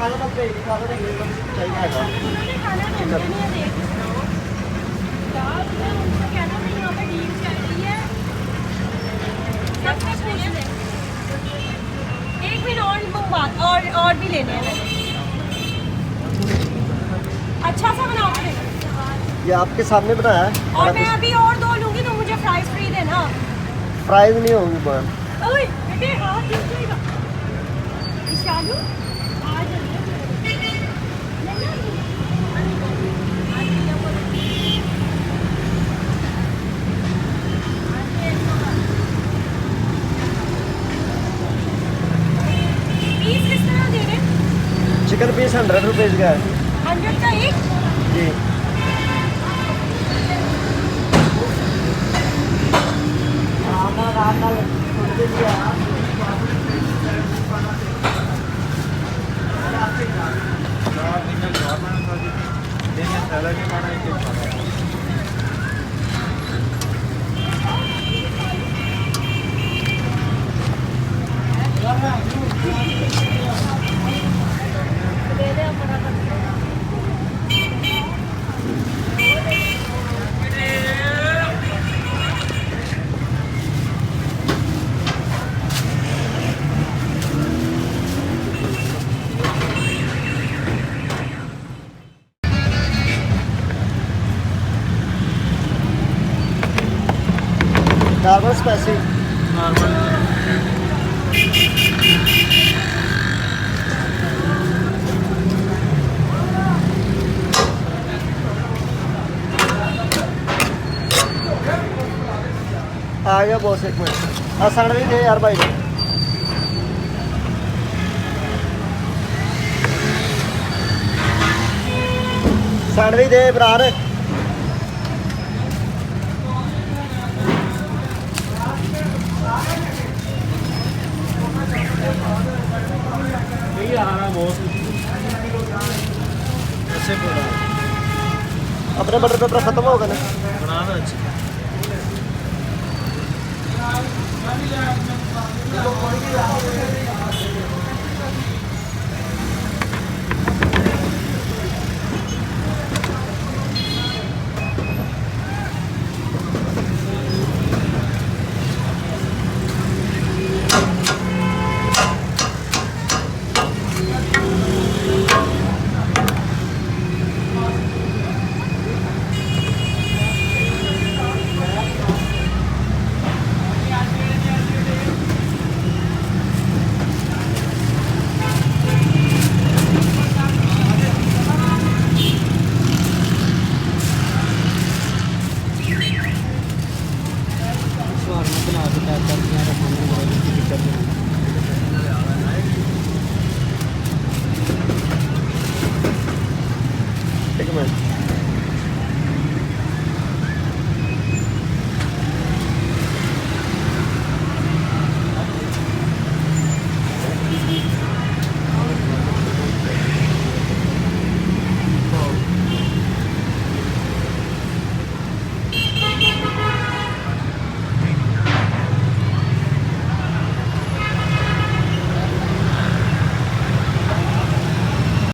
एक मिनट और भी लेने हैं। अच्छा सा बनाओगे? ये आपके सामने बनाया है। और मैं अभी और 2 लूंगी तो मुझे फ्राइज फ्री देना। फ्राइज नहीं होंगी बन। ओए बेटे हाथ गिर जाएगा। शालू आ जल्दी। पीस किस तरह दे रहे? चिकन पीस 100 रुपीज़ का है। 100 का एक? जी। Normal spicy. आ गया बॉस, एक मिनट। हाँ सैंडविच दे यार भाई। सैंडविच दे बरार। अपने बटर पेपर खत्म हो गए ना।